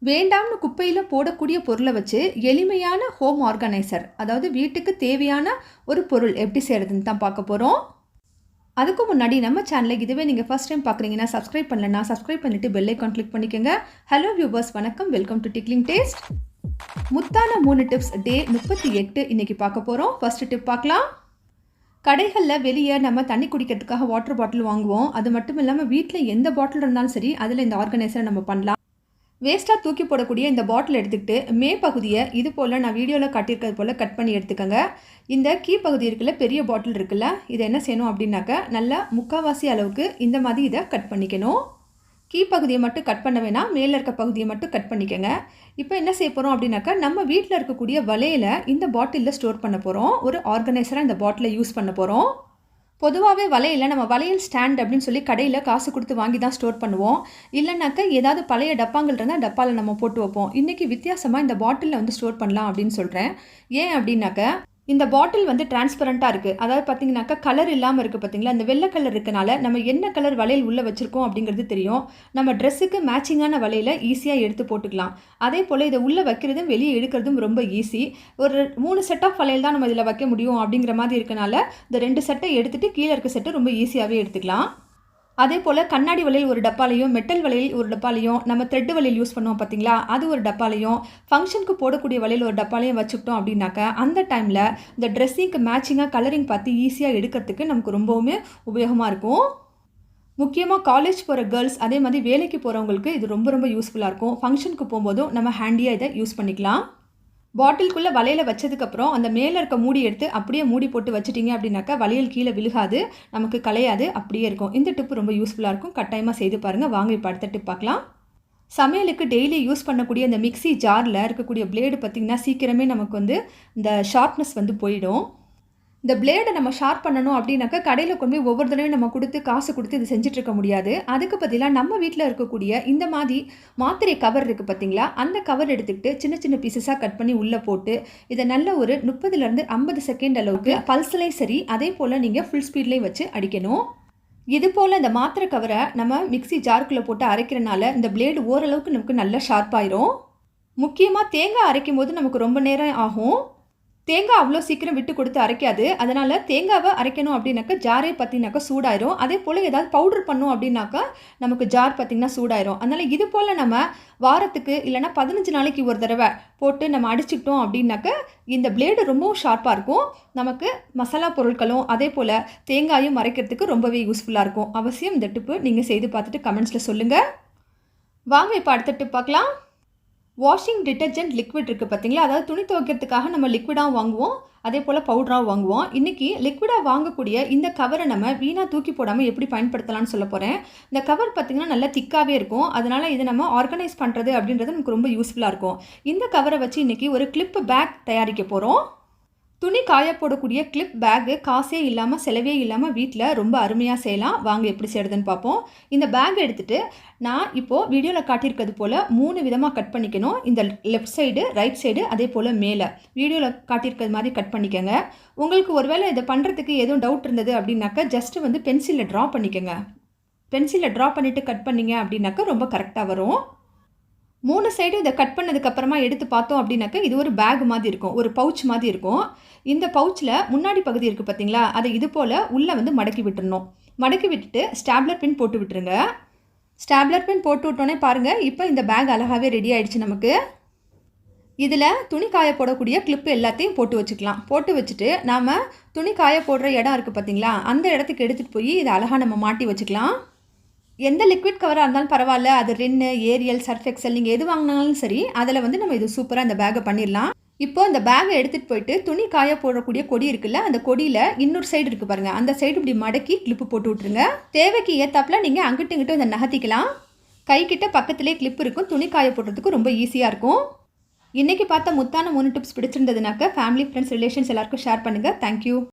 வேண்டாம்னு குப்பையில் போடக்கூடிய பொருளை வச்சு எளிமையான ஹோம் ஆர்கனைசர், அதாவது வீட்டுக்கு தேவையான ஒரு பொருள் எப்படி செய்கிறதுன்னு தான் பார்க்க போகிறோம். அதுக்கு முன்னாடி நம்ம சேனலை இதுவே நீங்கள் ஃபஸ்ட் டைம் பார்க்குறீங்கன்னா சப்ஸ்கிரைப் பண்ணலன்னா சப்ஸ்கிரைப் பண்ணிவிட்டு பெல் ஐக்கான் கிளிக் பண்ணிக்கோங்க. ஹலோ வியூவர்ஸ், வணக்கம், வெல்கம் டு டிக்லிங் டேஸ்ட். முத்தான 3 டிப்ஸ் டே 38 இன்றைக்கி பார்க்க போகிறோம். ஃபஸ்ட்டு டிப் பார்க்கலாம். கடைகளில் வெளியே நம்ம தண்ணி குடிக்கிறதுக்காக வாட்டர் பாட்டில் வாங்குவோம். அது மட்டும் இல்லாமல் வீட்டில் எந்த பாட்டில் இருந்தாலும் சரி அதில் இந்த ஆர்கனைசரை நம்ம பண்ணலாம். வேஸ்ட்டாக தூக்கி போடக்கூடிய இந்த பாட்டில் எடுத்துக்கிட்டு மே பகுதியை இது போல் நான் வீடியோவில் காட்டியிருக்கிறது போல் கட் பண்ணி எடுத்துக்கோங்க. இந்த கீ பகுதி இருக்குல்ல, பெரிய பாட்டில் இருக்குல்ல, இதை என்ன செய்யணும் அப்படின்னாக்கா நல்லா முக்கால்வாசி அளவுக்கு இந்த மாதிரி இதை கட் பண்ணிக்கணும். கீ பகுதியை மட்டும் கட் பண்ண வேணாம், மேலே இருக்க பகுதியை மட்டும் கட் பண்ணிக்கோங்க. இப்போ என்ன செய்ய போகிறோம் அப்படின்னாக்கா, நம்ம வீட்டில் இருக்கக்கூடிய வலையில் இந்த பாட்டிலில் ஸ்டோர் பண்ண போகிறோம். ஒரு ஆர்கனைசராக இந்த பாட்டிலை யூஸ் பண்ண போகிறோம். பொதுவாகவே வலையில் நம்ம வளையல் ஸ்டாண்ட் அப்படின்னு சொல்லி கடையில் காசு கொடுத்து வாங்கி தான் ஸ்டோர் பண்ணுவோம். இல்லைனாக்கா ஏதாவது பழைய டப்பாங்கள் இருந்தால் டப்பாவில் நம்ம போட்டு வைப்போம். இன்றைக்கி வித்தியாசமாக இந்த பாட்டிலில் வந்து ஸ்டோர் பண்ணலாம் அப்படின்னு சொல்கிறேன். ஏன் அப்படின்னாக்கா, இந்த பாட்டில் வந்து டிரான்ஸ்பரண்ட்டாக இருக்குது. அதாவது பார்த்திங்கனாக்கா கலர் இல்லாமல் இருக்குது. பார்த்திங்களா, இந்த வெள்ளை கலர் இருக்கனால நம்ம என்ன கலர் வளையல் உள்ளே வச்சுருக்கோம் அப்படிங்கிறது தெரியும். நம்ம ட்ரெஸ்ஸுக்கு மேட்சிங்கான வலையில் ஈஸியாக எடுத்து போட்டுக்கலாம். அதே போல் இதை உள்ளே வைக்கிறதும் வெளியே எடுக்கிறதும் ரொம்ப ஈஸி. ஒரு 3 செட் ஆஃப் வளையல் தான் நம்ம இதில் வைக்க முடியும் அப்படிங்கிற மாதிரி இருக்கனால இந்த 2 செட்டை எடுத்துகிட்டு கீழே இருக்க செட்டை ரொம்ப ஈஸியாகவே எடுத்துக்கலாம். அதே போல் கண்ணாடி வளையல் ஒரு டப்பாலையும், மெட்டல் வளையல் ஒரு டப்பாலையும், நம்ம த்ரெட் வளையல் யூஸ் பண்ணுவோம் பார்த்திங்களா, அது ஒரு டப்பாலையும், ஃபங்க்ஷனுக்கு போடக்கூடிய வளையல் ஒரு டப்பாலையும் வச்சுக்கிட்டோம் அப்படின்னாக்கா அந்த டைமில் இந்த ட்ரெஸ்ஸிங்க்கு மேட்சிங்காக கலரிங் பார்த்து ஈஸியாக எடுக்கிறதுக்கு நமக்கு ரொம்பவுமே உபயோகமாக இருக்கும். முக்கியமாக காலேஜ் போகிற கேர்ள்ஸ், அதே மாதிரி வேலைக்கு போகிறவங்களுக்கு இது ரொம்ப ரொம்ப யூஸ்ஃபுல்லாக இருக்கும். ஃபங்க்ஷனுக்கு போகும்போதும் நம்ம ஹேண்டியாக இதை யூஸ் பண்ணிக்கலாம். பாட்டிலுக்குள்ளே வலையில் வச்சதுக்கப்புறம் அந்த மேலே இருக்க மூடி எடுத்து அப்படியே மூடி போட்டு வச்சுட்டிங்க அப்படின்னாக்கா வளையல் கீழே விழுகாது, நமக்கு கலையாது, அப்படியே இருக்கும். இந்த டிப்பு ரொம்ப யூஸ்ஃபுல்லாக இருக்கும். கட்டாயமாக செய்து பாருங்கள். வாங்க இப்போ அடுத்த டிப் பார்க்கலாம். சமையலுக்கு டெய்லி யூஸ் பண்ணக்கூடிய இந்த மிக்ஸி ஜாரில் இருக்கக்கூடிய பிளேடு பார்த்திங்கன்னா சீக்கிரமே நமக்கு வந்து இந்த ஷார்ப்னஸ் வந்து போயிடும். இந்த பிளேடை நம்ம ஷார்ப் பண்ணணும் அப்படின்னாக்கா கடையில் கொண்டு போய் ஒவ்வொரு தடவையும் நம்ம கொடுத்து காசு கொடுத்து இது செஞ்சிட்ருக்க முடியாது. அதுக்கு பதிலாக நம்ம வீட்டில் இருக்கக்கூடிய இந்த மாதிரி மாத்திரை கவர் இருக்குது பார்த்திங்களா, அந்த கவர் எடுத்துக்கிட்டு சின்ன சின்ன பீசஸாக கட் பண்ணி உள்ளே போட்டு இதை நல்ல ஒரு 30லேருந்து 50 செகண்ட் அளவுக்கு பல்ஸ்லையும் சரி, அதே போல் நீங்கள் ஃபுல் ஸ்பீட்லேயும் வச்சு அடிக்கணும். இது போல் இந்த மாத்திரை கவரை நம்ம மிக்ஸி ஜாருக்குள்ளே போட்டு அரைக்கிறனால இந்த பிளேடு ஓரளவுக்கு நமக்கு நல்லா ஷார்ப்பாயிரும். முக்கியமாக தேங்காய் அரைக்கும் போது நமக்கு ரொம்ப நேரம் ஆகும். தேங்காய் அவ்வளோ சீக்கிரம் விட்டு கொடுத்து அரைக்காது. அதனால் தேங்காவை அரைக்கணும் அப்படின்னாக்கா ஜாரே பார்த்திங்கனாக்கா சூடாயிரும். அதே போல் ஏதாவது பவுடர் பண்ணோம் அப்படின்னாக்கா நமக்கு ஜார் பார்த்திங்கன்னா சூடாயிரும். அதனால் இது போல் நம்ம வாரத்துக்கு இல்லைனா 15 நாளைக்கு ஒரு தடவை போட்டு நம்ம அடிச்சுக்கிட்டோம் அப்படின்னாக்கா இந்த பிளேடு ரொம்பவும் ஷார்ப்பாக இருக்கும். நமக்கு மசாலா பொருட்களும் அதே போல் தேங்காயும் அரைக்கிறதுக்கு ரொம்பவே யூஸ்ஃபுல்லாக இருக்கும். அவசியம் இந்த டிப்பு நீங்கள் செய்து பார்த்துட்டு கமெண்ட்ஸில் சொல்லுங்கள். வாங்க இப்போ அடுத்த டிப் பார்க்கலாம். வாஷிங் டிட்டர்ஜென்ட் லிக்விட் இருக்குது பார்த்திங்களா, அதாவது துணி துவைக்கிறதுக்காக நம்ம லிக்விடாகவும் வாங்குவோம், அதே போல் பவுடராகவும் வாங்குவோம். இன்றைக்கி லிக்விடாக வாங்கக்கூடிய இந்த கவரை நம்ம வீணாக தூக்கி போடாமல் எப்படி பயன்படுத்தலாம்னு சொல்ல போகிறேன். இந்த கவர் பார்த்திங்கன்னா நல்லா திக்காகவே இருக்கும். அதனால் இதை நம்ம ஆர்கனைஸ் பண்ணுறது அப்படின்றது நமக்கு ரொம்ப யூஸ்ஃபுல்லாக இருக்கும். இந்த கவரை வச்சு இன்றைக்கி ஒரு கிளிப் பேக் தயாரிக்க போகிறோம். துணி காய போடக்கூடிய கிளிப் பேக்கு காசே இல்லாமல் செலவே இல்லாமல் வீட்டில் ரொம்ப அருமையாக செய்யலாம். வாங்க எப்படி செய்கிறதுன்னு பார்ப்போம். இந்த பேக் எடுத்துகிட்டு நான் இப்போது வீடியோவில் காட்டியிருக்கிறது போல் 3 விதமாக கட் பண்ணிக்கணும். இந்த லெஃப்ட் சைடு, ரைட் சைடு, அதே போல் மேலே வீடியோவில் காட்டியிருக்கிறது மாதிரி கட் பண்ணிக்கோங்க. உங்களுக்கு ஒருவேளை இதை பண்ணுறதுக்கு எதுவும் டவுட் இருந்தது அப்படின்னாக்கா ஜஸ்ட்டு வந்து பென்சிலில் ட்ரா பண்ணிக்கோங்க. பென்சிலில் ட்ரா பண்ணிவிட்டு கட் பண்ணிங்க அப்படின்னாக்கா ரொம்ப கரெக்டாக வரும். 3 சைடு இதை கட் பண்ணதுக்கப்புறமா எடுத்து பார்த்தோம் அப்படின்னாக்கா இது ஒரு பேக் மாதிரி இருக்கும், ஒரு பவுச் மாதிரி இருக்கும். இந்த பவுச்சில் முன்னாடி பகுதி இருக்குது பார்த்திங்களா, அதை இது போல் உள்ளே வந்து மடக்கி விட்டுறணும். மடக்கி விட்டுட்டு ஸ்டாப்லர் பின் போட்டு விட்டுருங்க. ஸ்டாப்லர் பின் போட்டு விட்டோன்னே பாருங்கள், இப்போ இந்த பேக் அழகாகவே ரெடி ஆகிடுச்சு. நமக்கு இதில் துணி காய போடக்கூடிய கிளிப்பு எல்லாத்தையும் போட்டு வச்சுக்கலாம். போட்டு வச்சுட்டு நாம் துணி காய போடுற இடம் இருக்குது பார்த்திங்களா, அந்த இடத்துக்கு எடுத்துகிட்டு போய் இதை அழகாக நம்ம மாட்டி வச்சுக்கலாம். எந்த லிக்விட் கவராக இருந்தாலும் பரவாயில்ல, அது ரின்னு, ஏரியல், சர்ஃப் எக்ஸல், நீங்கள் எது வாங்கினாலும் சரி, அதில் வந்து நம்ம இது சூப்பராக இந்த பேக்கை பண்ணிடலாம். இப்போது இந்த பேக்கை எடுத்துகிட்டு போயிட்டு துணி காய போடக்கூடிய கொடி இருக்குல்ல, அந்த கொடியில் இன்னொரு சைடு இருக்குது பாருங்கள், அந்த சைடு இப்படி மடக்கி கிளிப்பு போட்டு விட்ருங்க. தேவைக்கு ஏற்றாப்புல நீங்கள் அங்கிட்டும் இங்கிட்டும் இதை நகர்த்திக்கலாம். கைக்கிட்ட பக்கத்துலேயே கிளிப் இருக்கும், துணி காய போடுறதுக்கு ரொம்ப ஈஸியாக இருக்கும். இன்றைக்கி பார்த்த முத்தான 3 டிப்ஸ் பிடிச்சிருந்ததுனாக்கா ஃபேமிலி, ஃப்ரெண்ட்ஸ், ரிலேஷன்ஸ் எல்லாருக்கும் ஷேர் பண்ணுங்கள். தேங்க்யூ.